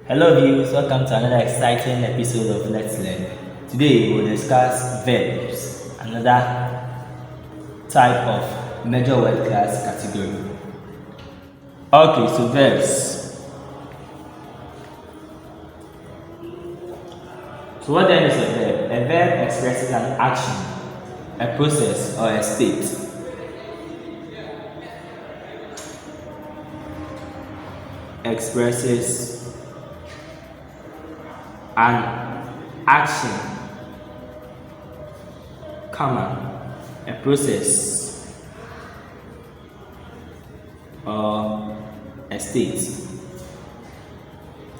Hello viewers, welcome to another exciting episode of Let's Learn. Today we'll discuss verbs, another type of major word class category. Okay, so verbs. So what then is a verb? A verb expresses an action, a process, or a state. Expresses an action, a process, or a state.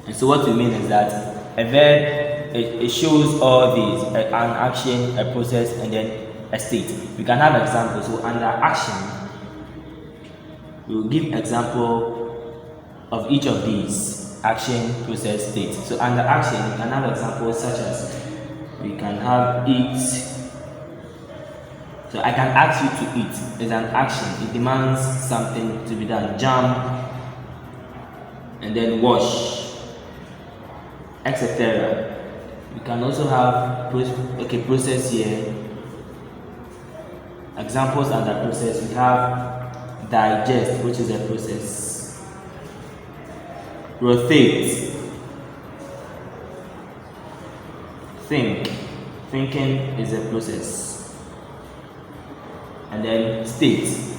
And so what we mean is that a verb, it shows all these, an action, a process, and then a state. We can have examples. So under action, we will give example of each of these: action, process, state. So under action, we can have examples such as we can have eat. So I can ask you to eat. It's an action. It demands something to be done. Jump, and then wash, etc. We can also have process here. Examples under process, we have digest, which is a process. Rotate, thinking is a process. And then state, you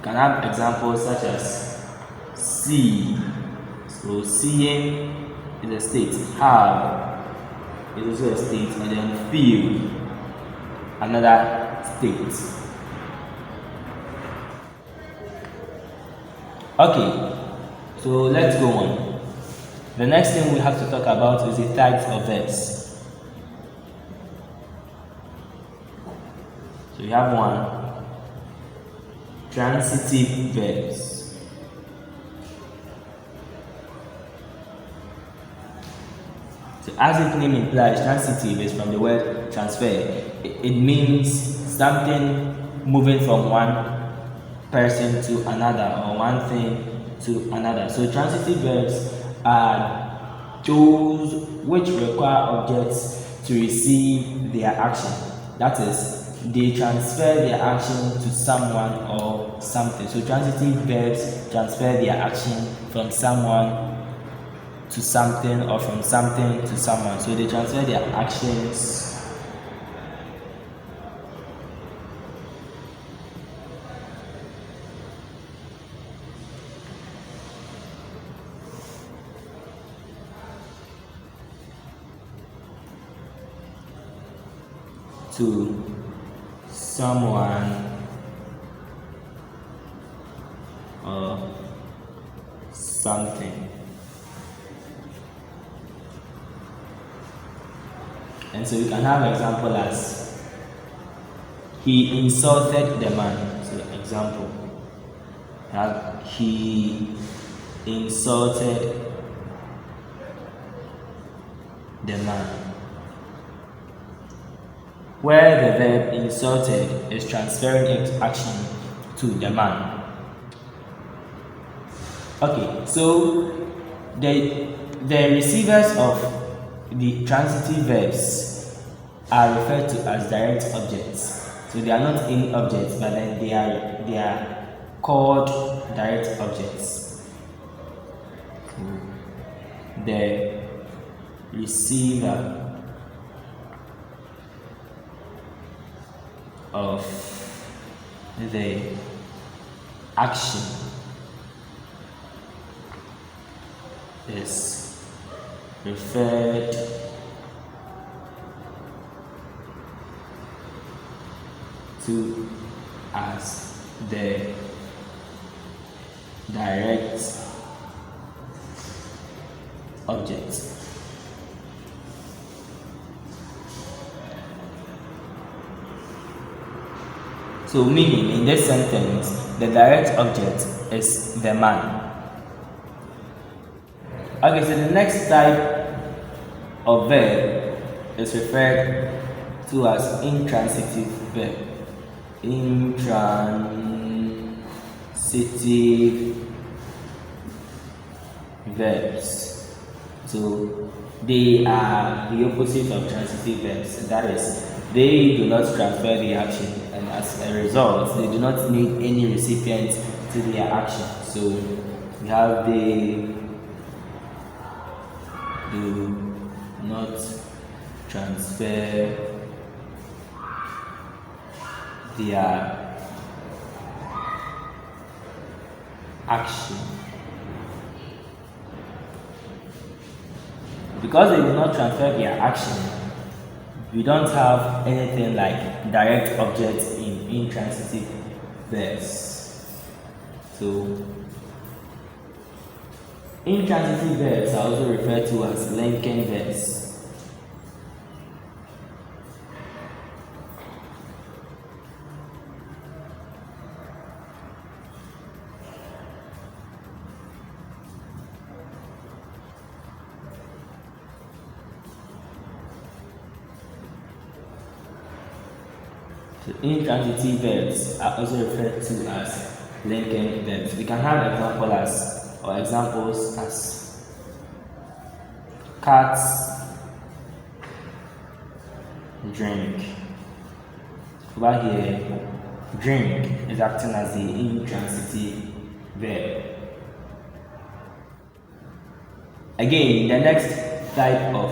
can have examples such as see. So seeing is a state. Have is also a state. And then feel, another state. Okay, so let's go on. The next thing we have to talk about is the types of verbs. So we have one, transitive verbs. So as its name implies, transitive is from the word transfer. It means something moving from one person to another, or one thing to another. So transitive verbs are those which require objects to receive their action. That is, they transfer their action to someone or something. So transitive verbs transfer their action from someone to something, or from something to someone. So they transfer their actions to someone or something. And so you can have example as he insulted the man. So example, he insulted the man, where the verb insulted is transferring its action to the man. Okay, so the receivers of the transitive verbs are referred to as direct objects. So they are not any objects, but then they are called direct objects. The receiver of the action is referred to as the direct object. So meaning, in this sentence, the direct object is the man. Okay, so the next type of verb is referred to as intransitive verb. Intransitive verbs. So they are the opposite of transitive verbs. That is, they do not transfer the action, and as a result, they do not need any recipient to their action. So we have they do not transfer their action. Because they do not transfer their action, we don't have anything like direct object in intransitive verbs. So intransitive verbs are also referred to as linking verbs. So intransitive verbs are also referred to as linking verbs. We can have examples as cats drink. Over here, drink is acting as the intransitive verb. Again, the next type of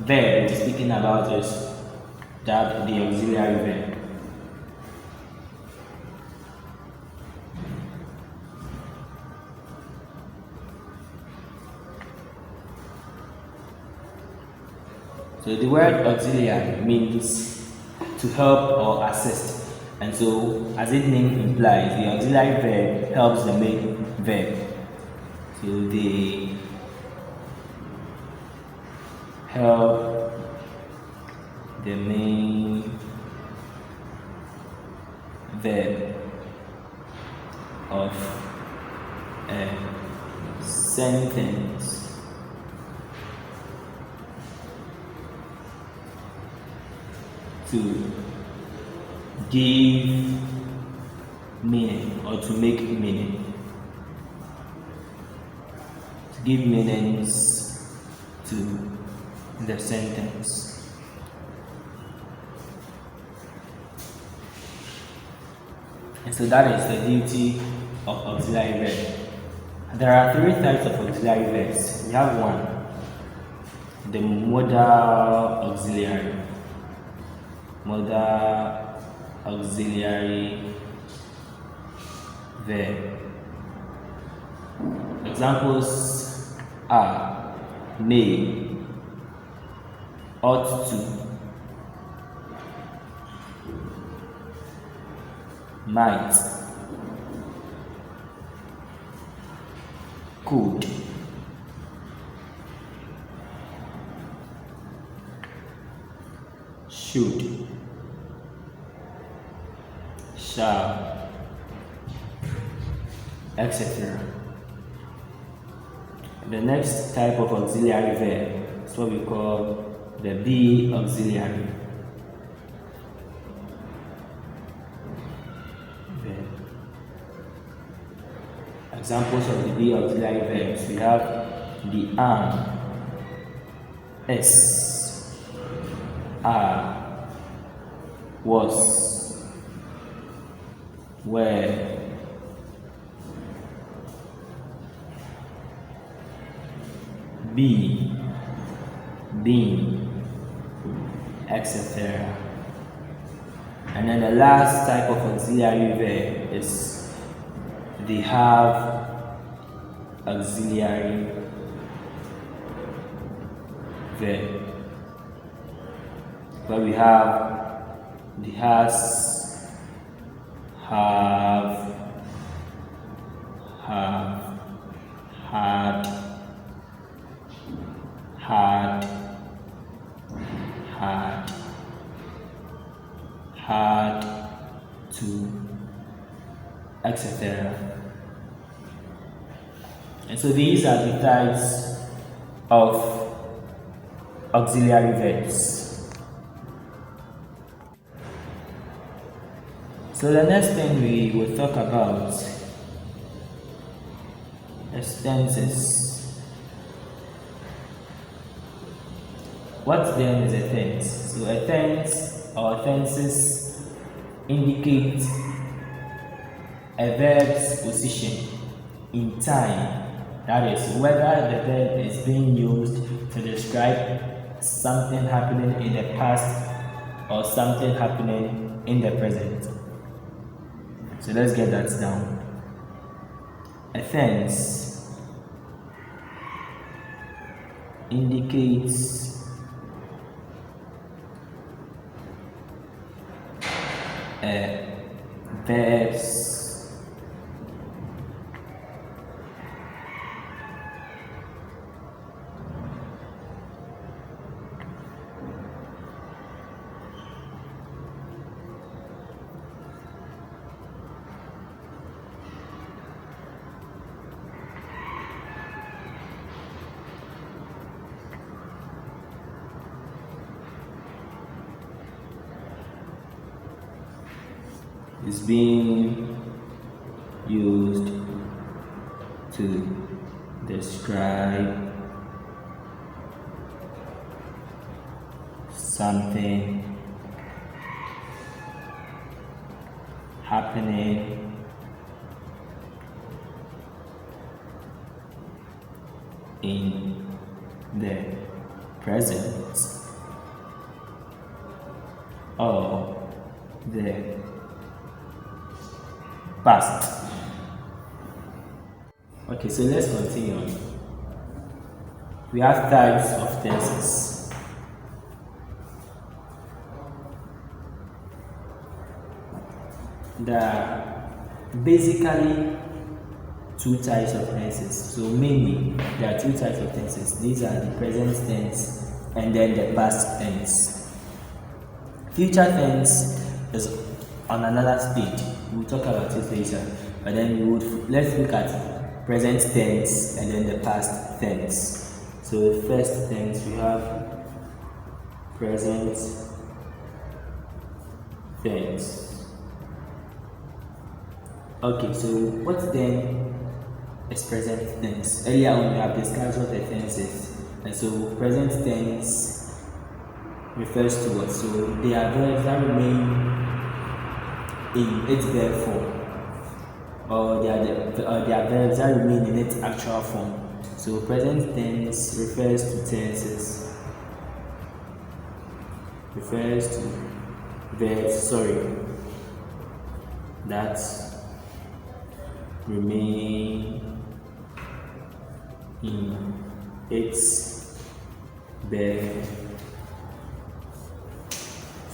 verb we're speaking about is that the auxiliary verb. So the word auxiliary means to help or assist, and so as its name implies, the auxiliary verb helps the main verb. So they help the main verb of a sentence to give meaning or to make meaning, to give meanings to the sentence. And so that is the duty of auxiliary verb. There are three types of auxiliary verbs. We have one, the modal auxiliary. Modal auxiliary verb. Examples are may, ought to, might, could, should, shall, etc. The next type of auxiliary verb is what we call the be auxiliary verb. Examples of the be auxiliary verbs, we have the am, is, are, was, were, be, been, etc. And then the last type of auxiliary verb is the have auxiliary verb, where we have the has, have, had, to, etc. And so these are the types of auxiliary verbs. So the next thing we will talk about is tenses. what then is a tense? So a tense or tenses indicate a verb's position in time. That is, whether the verb is being used to describe something happening in the past or something happening in the present. So let's get that down. A tense indicates a verb's is being used to describe something happening in the present or the past. Okay, so let's continue on. We have types of tenses. There are basically two types of tenses. So mainly there are two types of tenses. These are the present tense and then the past tense. Future tense is on another stage. We'll talk about it later. But then let's look at present tense and then the past tense. So the first tense we have present tense. Okay, so what then is present tense? Earlier on we have discussed what the tense is. And so present tense refers to what? So they are verbs that remain in its verb form, or they are verbs that remain in its actual form. So present tense refers to tenses, refers to verbs, that remain in its verb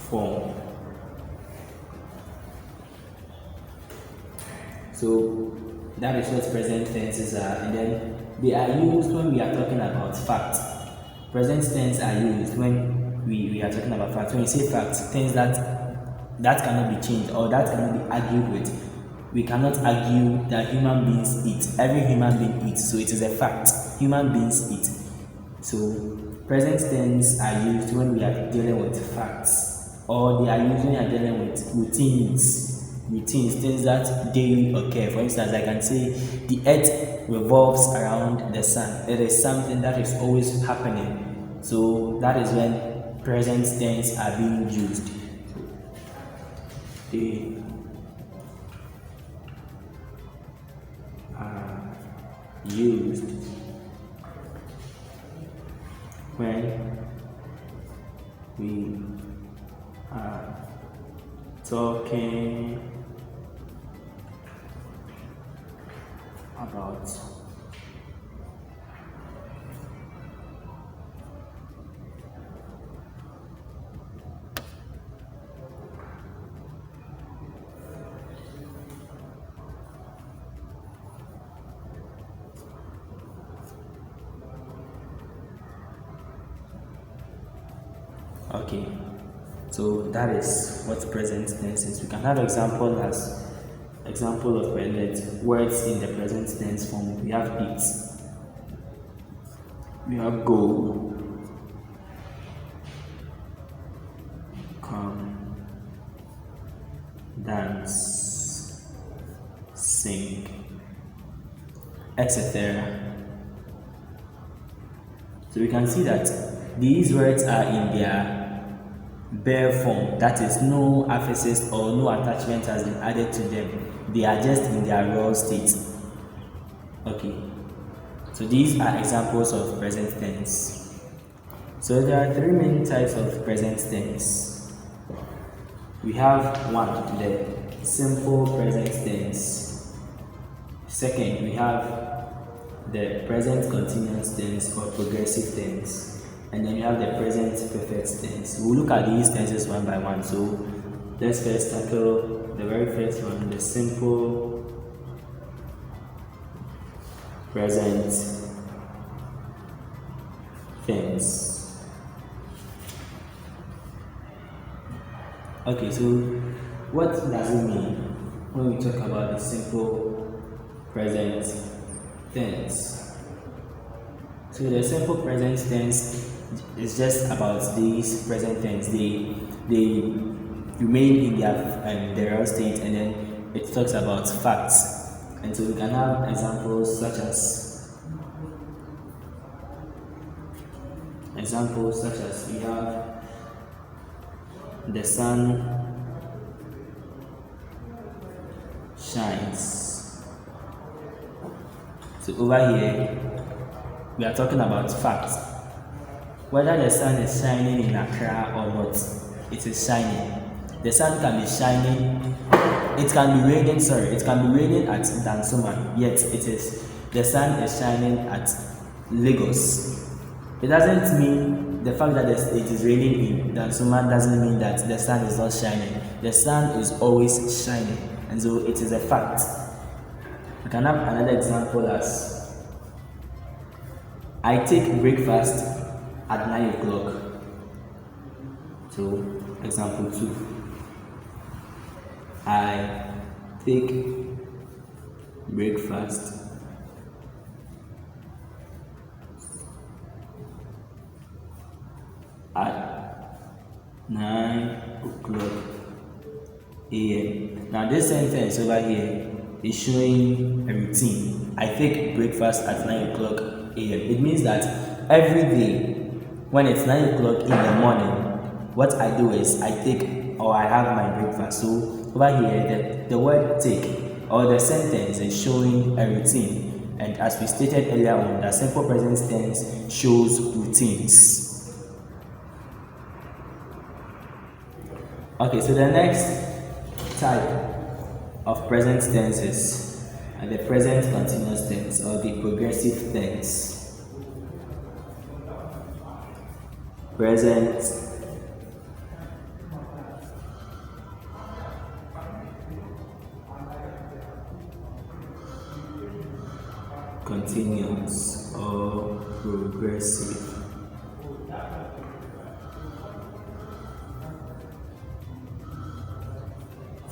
form. So that is what present tenses are, and then they are used when we are talking about facts. Present tense are used when we are talking about facts. When we say facts, things that cannot be changed or that cannot be argued with. We cannot argue that human beings eat. Every human being eats, so it is a fact. Human beings eat. So present tense are used when we are dealing with facts, or they are used when we are dealing with routines, things that daily occur. For instance, I can say the earth revolves around the sun. It is something that is always happening. So that is when present tense are being used. They are used when we are talking about okay, so that is what present tense is. We can have example of words in the present tense form. We have eat, we have go, come, dance, sing, etc. So we can see that these words are in their bare form, that is, no affixes or no attachment has been added to them. They are just in their raw state. Okay, so these are examples of present tense. So there are three main types of present tense. We have one, the simple present tense. Second, we have the present continuous tense or progressive tense. And then we have the present perfect tense. We'll look at these tenses one by one. So let's first tackle the very first one, the simple present tense. Okay, so what does it mean when we talk about the simple present tense? So the simple present tense is just about these present tense. They remain in their real state, and then it talks about facts. And so we can have examples such as we have the sun shines. So over here we are talking about facts. Whether the sun is shining in Accra or not, it is shining. The sun can be shining, it can be raining at Dansuma, yet the sun is shining at Lagos. It doesn't mean the fact that it is raining in Dansuma doesn't mean that the sun is not shining. The sun is always shining, and so it is a fact. We can have another example as I take breakfast at 9 o'clock. So example 2. I take breakfast at 9 o'clock a.m. Now this sentence over here is showing a routine. I take breakfast at 9 o'clock a.m. It means that every day when it's 9 o'clock in the morning, what I do is I take or I have my breakfast. So over here the word take or the sentence is showing a routine, and as we stated earlier on, the simple present tense shows routines. Okay, so the next type of present tenses are the present continuous tense or the progressive tense. Present continuous or progressive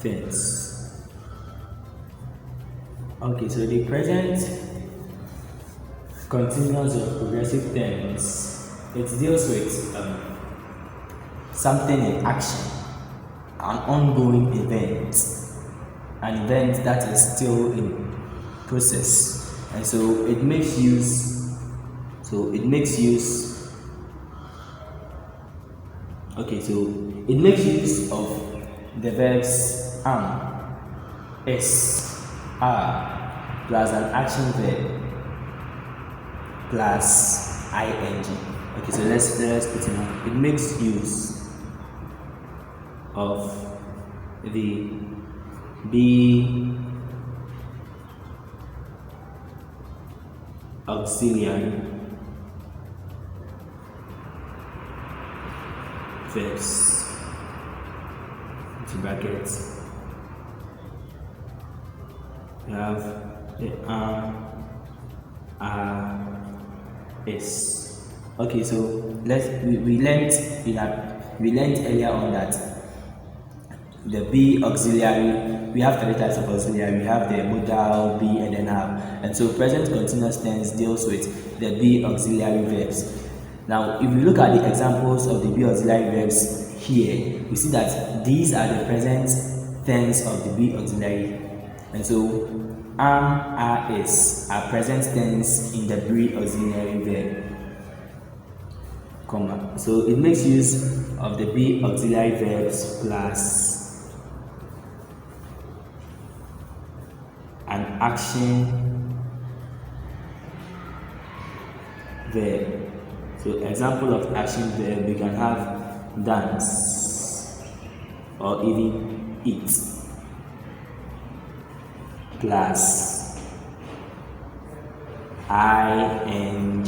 tense. Okay, so the present continuous or progressive tense, it deals with something in action, an ongoing event, an event that is still in process. And so it makes use of the verbs am, is, are, plus an action verb plus ing. Okay, so let's put it on. It makes use of the be auxiliary verbs into brackets. We have the is. Okay, so we learned earlier on that the be auxiliary, we have three types of auxiliary. We have the modal, be, and then have. And so present continuous tense deals with the be auxiliary verbs. Now, if we look at the examples of the be auxiliary verbs here, we see that these are the present tense of the be auxiliary. And so am, are, is are present tense in the be auxiliary verb. comma. So it makes use of the be auxiliary verbs plus an action verb. So example of action verb, we can have dance or even eat plus ing.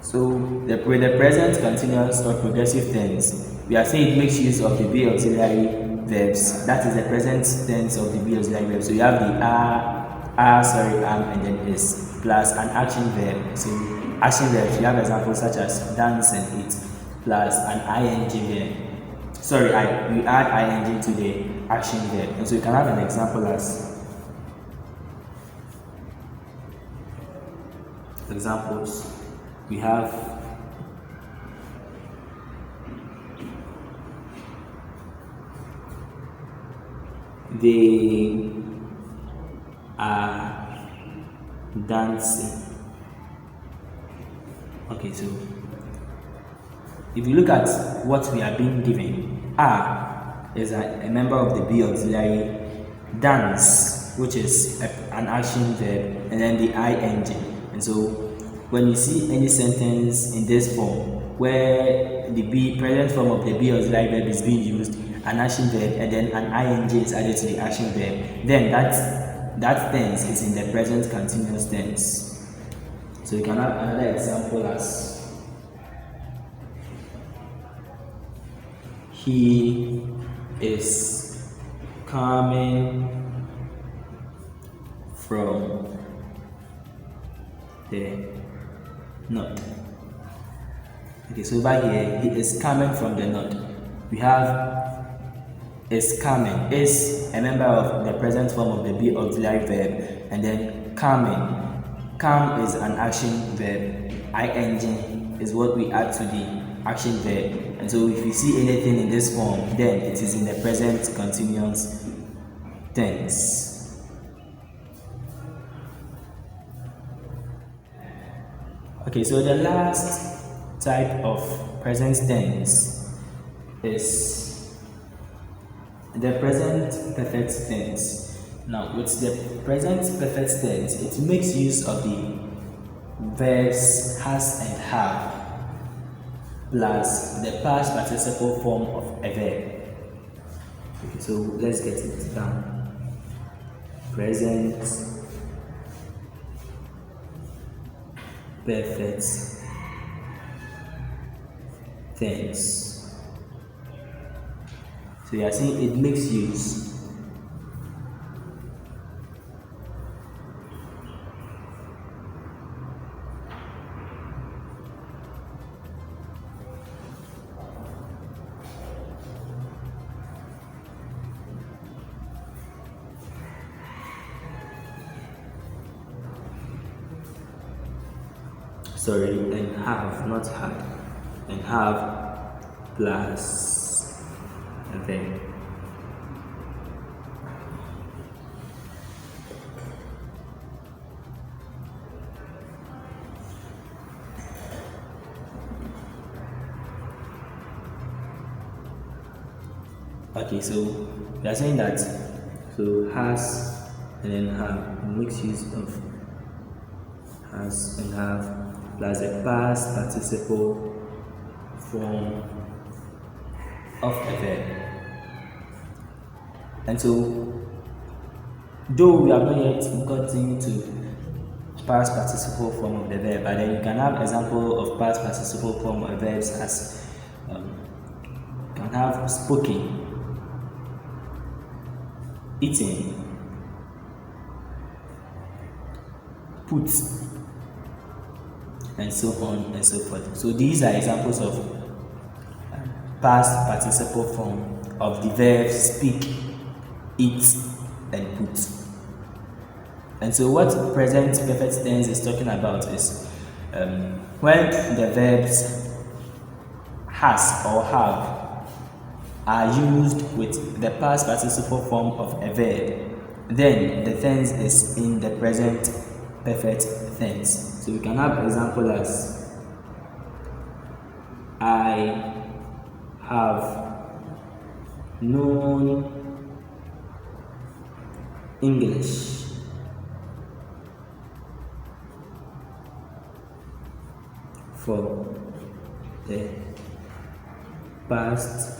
So with the present continuous or progressive tense, we are saying it makes use of the be auxiliary verbs. That is the present tense of the be auxiliary verbs. So you have the am, and then is plus an action verb. So action verbs, you have examples such as dance and eat plus an ing verb. Sorry, we add ing to the action verb. And so you can have an example as examples. We have they are dancing. Okay, so if you look at what we are being given, is a member of the be auxiliary, dance, which is an action verb, and then the ing. And so when you see any sentence in this form where the present form of the be auxiliary verb is being used, an action verb, and then an ing is added to the action verb, then that tense is in the present continuous tense. So you can have another example as he is coming from the north. Okay, so over here, he is coming from the north. We have is coming, is a member of the present form of the be auxiliary verb, and then coming. Come is an action verb. Ing is what we add to the action verb. And so if you see anything in this form, then it is in the present continuous tense. Okay, so the last type of present tense is the present perfect tense. Now, with the present perfect tense, it makes use of the verbs has and have plus the past participle form of a verb. Okay, so let's get it down. Present perfect tense. So you are saying it makes use and have, not had, and have plus a verb. Okay, so we are saying that so has and then have makes use of has and have plus a past participle form of a verb. And so though we have not yet gotten to past participle form of the verb, but then you can have example of past participle form of verbs as you can have spoken, eating, put, and so on and so forth. So these are examples of past participle form of the verbs speak, eat, and put. And so what present perfect tense is talking about is when the verbs has or have are used with the past participle form of a verb, then the tense is in the present perfect tense. So we can have example as I have known English for the past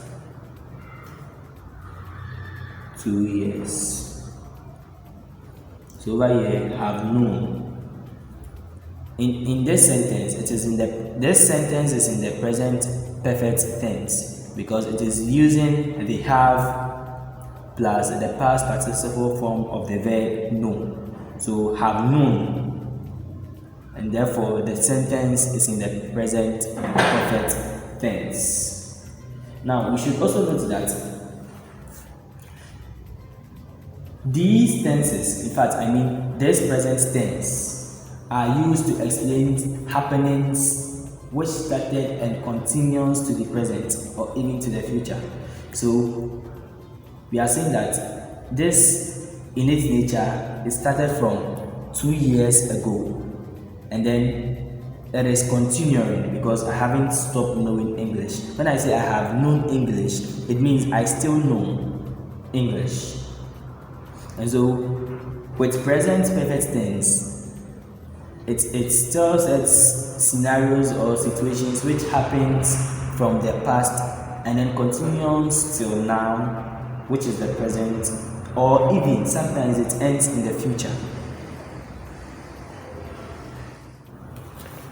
2 years. So over here, have known. In this sentence, this sentence is in the present perfect tense because it is using the have plus the past participle form of the verb know. So have known, and therefore the sentence is in the present perfect tense. Now we should also note that these tenses, in fact, this present tense, are used to explain happenings which started and continues to the present or even to the future. So we are saying that this in its nature it started from 2 years ago, and then it is continuing because I haven't stopped knowing English. When I say I have known English, it means I still know English. And so with present perfect tense, it still sets scenarios or situations which happens from the past and then continues till now, which is the present, or even sometimes it ends in the future.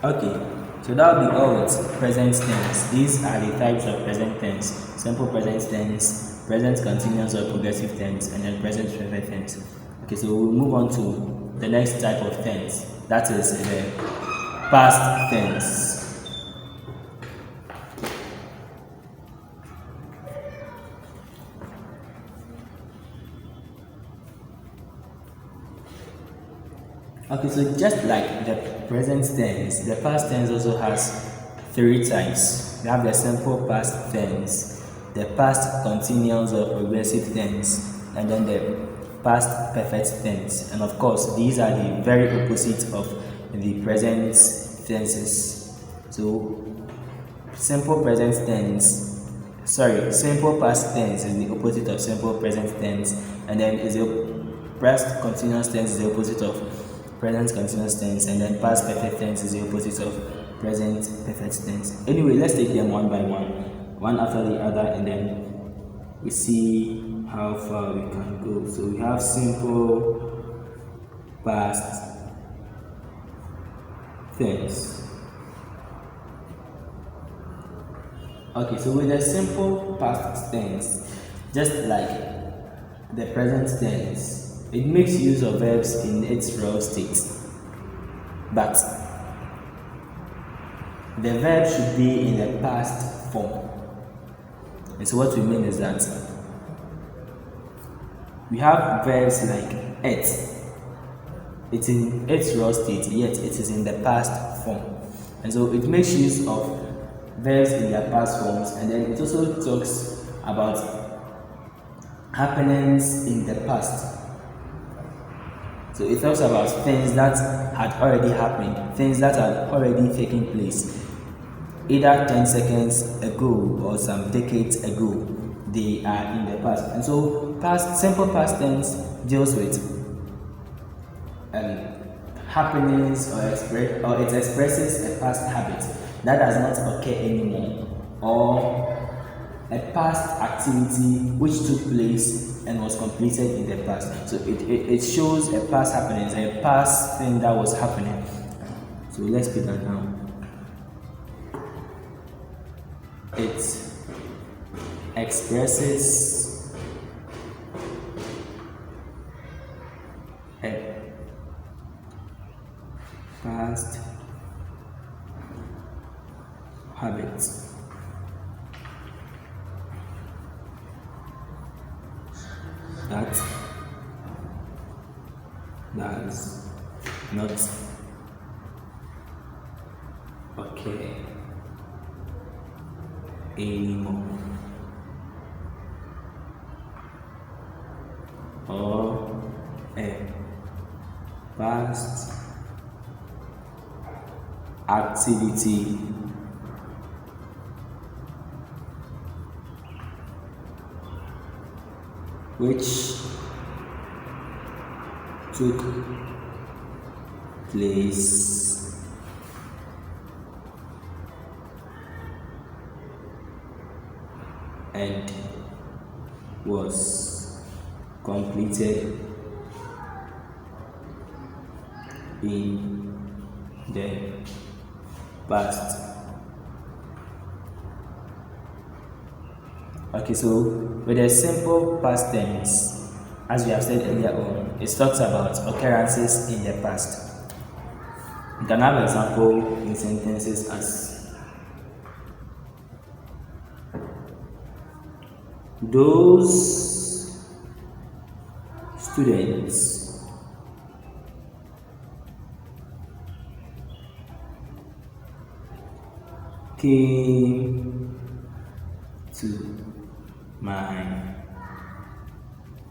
Okay, so that will be all with present tense. These are the types of present tense: simple present tense, present continuous or progressive tense, and then present perfect tense. Okay, so we'll move on to the next type of tense, that is the past tense. Okay, so just like the present tense, the past tense also has 3 types. We have the simple past tense, the past continuous or progressive tense, and then the past perfect tense. And of course, these are the very opposite of the present tenses. So simple past tense is the opposite of simple present tense, and then is the past continuous tense is the opposite of present continuous tense, and then past perfect tense is the opposite of present perfect tense. Anyway, let's take them one by one after the other, and then we see how far we can go. So we have simple past tense. Okay, so with the simple past tense, just like the present tense, it makes use of verbs in its raw state, but the verb should be in the past form. And so what we mean is that we have verbs like ate. It's in its raw state, yet it is in the past form. And so it makes use of verbs in their past forms, and then it also talks about happenings in the past. So it talks about things that had already happened, things that had already taken place, either 10 seconds ago or some decades ago. They are in the past. And so simple past tense deals with happenings, or it expresses a past habit that does not occur anymore, or a past activity which took place and was completed in the past. So it shows a past happening, a past thing that was happening. So let's pick that now. It expresses a past habit that does not occur anymore, or a past activity which took place and was completed in the past. Okay, so with a simple past tense, as we have said earlier on, it talks about occurrences in the past. You can have example in sentences as those students came to my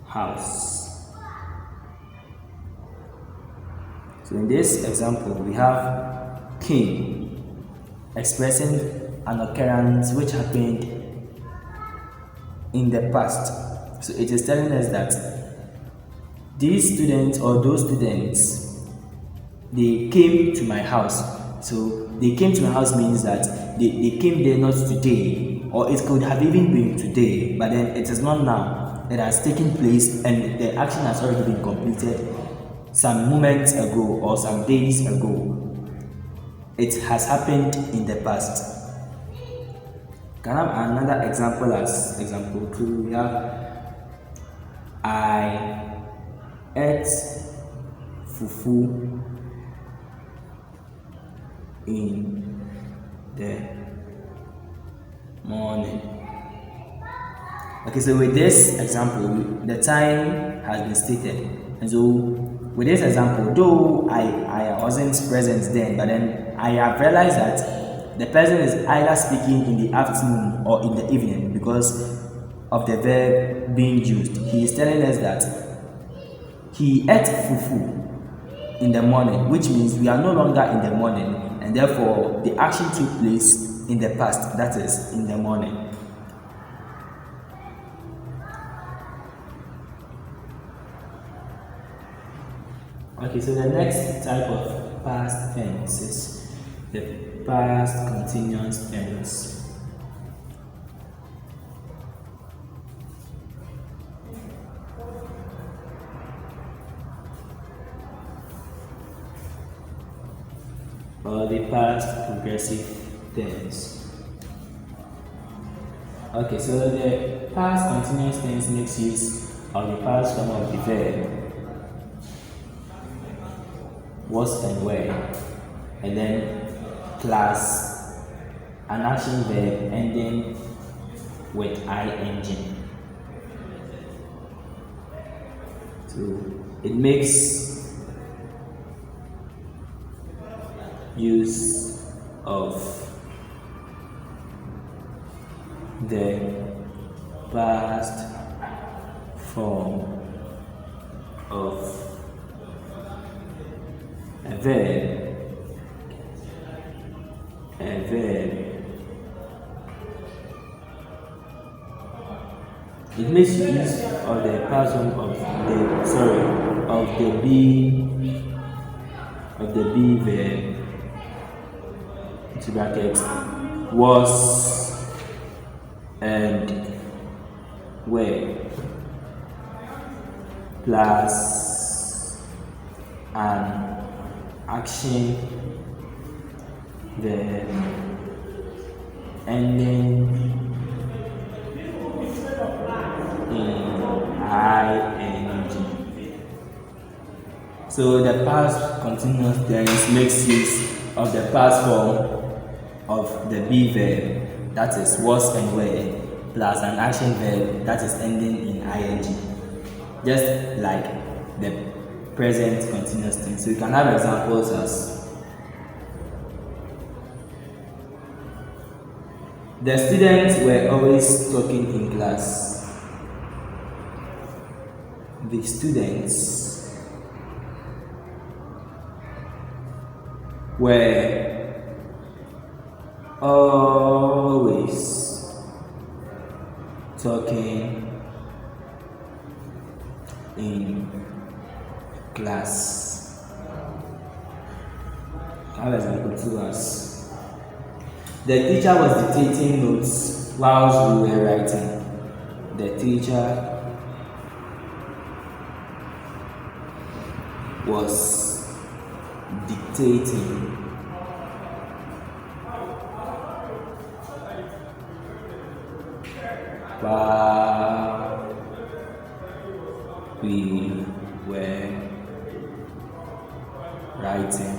house. So in this example, we have came expressing an occurrence which happened in the past. So it is telling us that these students or those students, they came to my house. So they came to my house means that they came there not today, or it could have even been today, but then it is not now. It has taken place and the action has already been completed some moments ago or some days ago. It has happened in the past. Can I have another example as example 2? We have I ate fufu in the morning. Okay, so with this example, the time has been stated, and so with this example, though I wasn't present then, but then I have realized that the person is either speaking in the afternoon or in the evening because of the verb being used. He is telling us that he ate fufu in the morning, which means we are no longer in the morning, and therefore the action took place in the past, that is, in the morning. Okay, so the next type of past tense is the past continuous tense. Or the past progressive tense. Okay, so the past continuous tense makes use of the past form of the verb was and were, and then plus an action verb ending with ing. So it makes use of the past form of a verb it makes use of the past form of the be verb into brackets was and were plus an action verb ending ing. So the past continuous tense makes use of the past form of the be verb, that is was and were, plus an action verb that is ending in ing, just like the present continuous tense. So you can have examples as the students were always talking in class. The students were always talking in class. How does it go to us? The teacher was dictating notes while we were writing. The teacher was dictating while we were writing.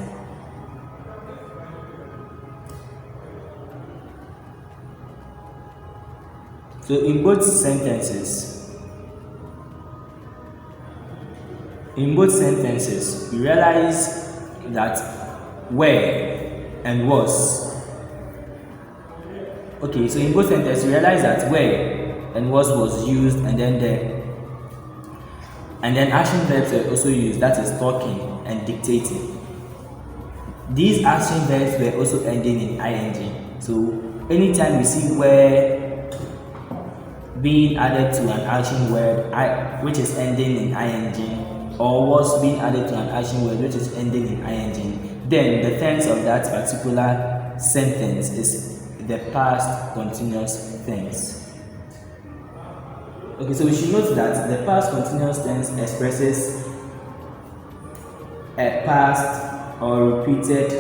So in both sentences, we realize that were and was. Okay, so in both sentences, we realize that were and was used, and then action verbs were also used, that is talking and dictating. These action verbs were also ending in ing. So anytime we see were being added to an action word which is ending in ing, or was being added to an action word which is ending in ing, then the tense of that particular sentence is the past continuous tense. Okay, so we should note that the past continuous tense expresses a past or repeated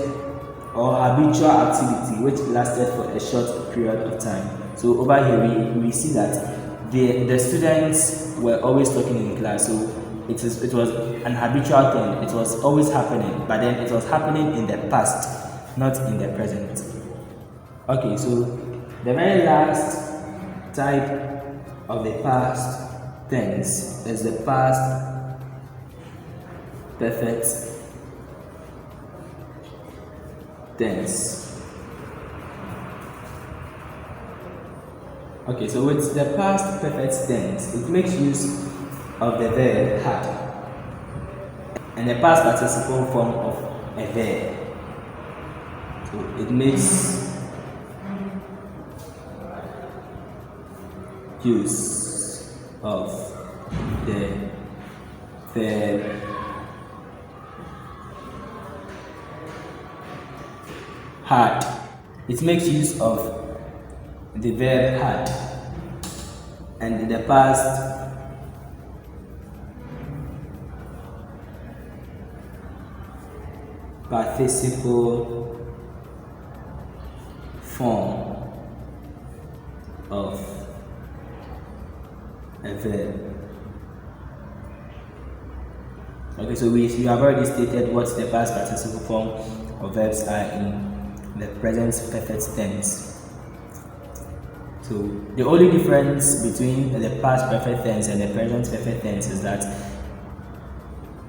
or habitual activity which lasted for a short period of time. So over here we see that the students were always talking in class. So it was an habitual thing. It was always happening, but then it was happening in the past, not in the present. Okay, so the very last type of the past tense is the past perfect tense. Okay, so with the past perfect tense, it makes use of the verb had and the past participle form of a verb. So it makes use of the verb had. It makes use of the verb had, and in the past participle form of a verb. Okay, so we have already stated what the past participle form of verbs are in the present perfect tense. So the only difference between the past perfect tense and the present perfect tense is that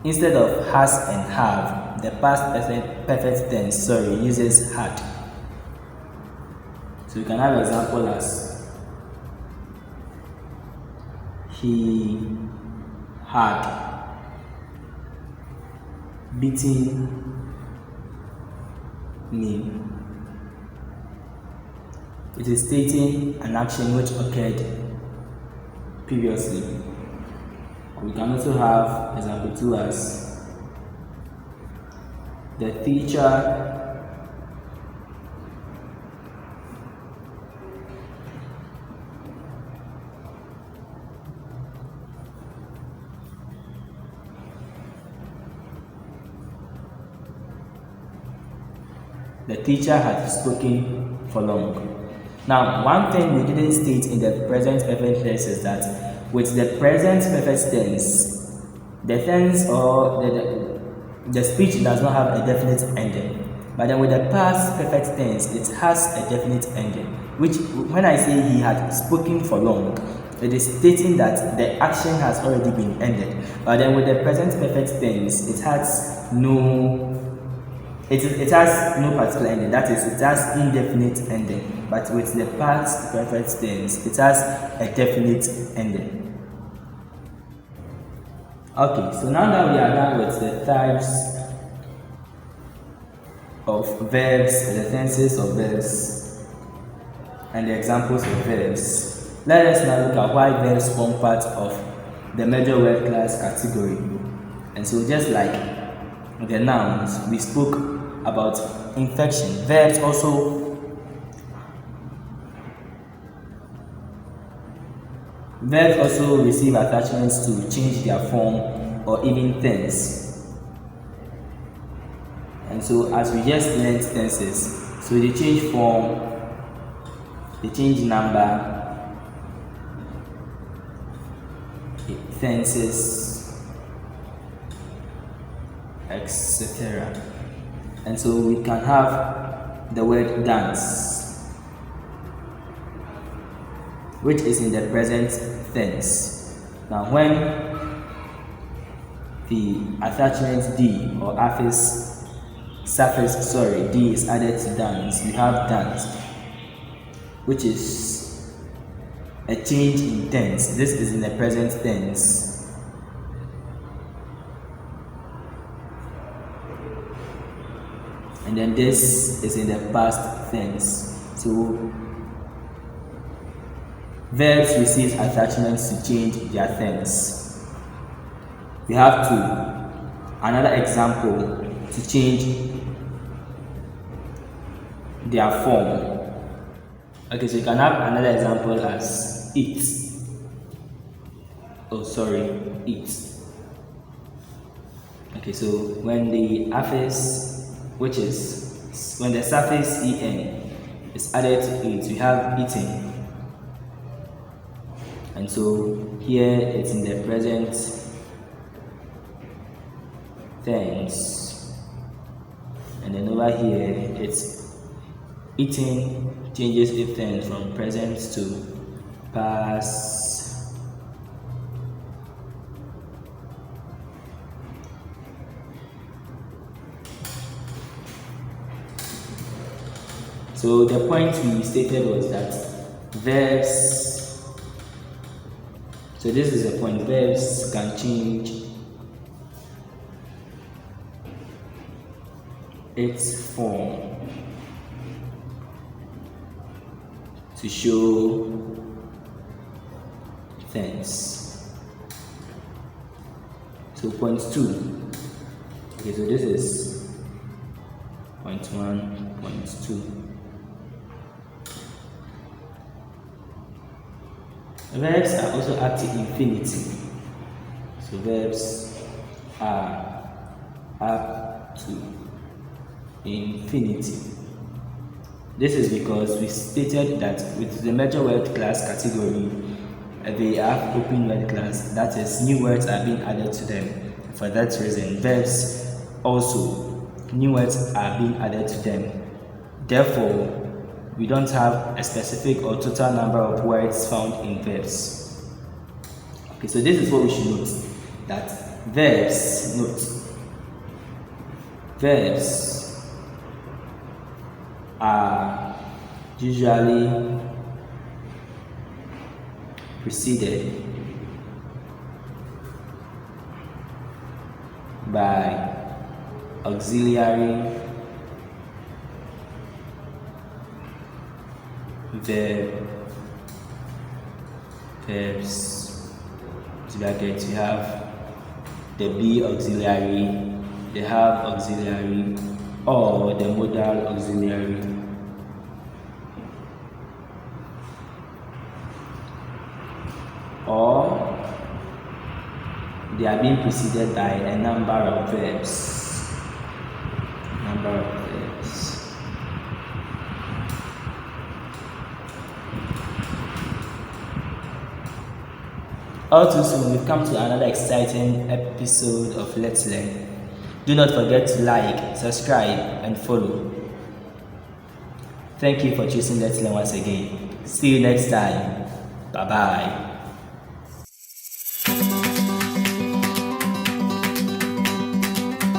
instead of has and have, the past perfect tense uses had. So you can have an example as he had beaten me. It is stating an action which occurred previously. We can also have example 2 as the teacher had spoken for long. Now, one thing we didn't state in the present perfect tense is that with the present perfect tense, the tense or the speech does not have a definite ending. But then with the past perfect tense, it has a definite ending. Which, when I say he had spoken for long, it is stating that the action has already been ended. But then with the present perfect tense, it has no particular ending. That is, it has indefinite ending. But with the past perfect tense, it has a definite ending. Okay, so now that we are done with the types of verbs, the tenses of verbs, and the examples of verbs. Let us now look at why verbs form part of the major word class category. And so just like the nouns, we spoke about inflection. Verbs also receive attachments to change their form or even tense. And so as we just learned tenses, so they change form, they change number, tenses, etc. And so we can have the word dance, which is in the present tense. Now when the attachment D or suffix D is added to dance, we have danced, which is a change in tense. This is in the present tense. And then this is in the past tense. So verbs receive attachments to change their tense. We have another example to change their form. Okay, so you can have another example as eat. Eat. Okay, so when the affix, when the suffix en is added to it, we have eating. And so here it's in the present tense. And then over here it's eating changes its tense from present to past. So the point we stated was that verbs, so this is the point, verbs can change its form to show tense. So point 2. Okay, so this is point 1, point 2. Verbs are also up to infinity. So verbs are up to infinity. This is because we stated that with the major word class category, they have open word class, that is, new words are being added to them. For that reason, verbs also, new words are being added to them. Therefore, we don't have a specific or total number of words found in verbs. Okay, so this is what we should note, that verbs are usually preceded by auxiliary verbs. To bracket, we have the be auxiliary, the have auxiliary, or the modal auxiliary. Or they are being preceded by a number of verbs. All too soon, we've come to another exciting episode of Let's Learn. Do not forget to like, subscribe, and follow. Thank you for choosing Let's Learn once again. See you next time. Bye-bye.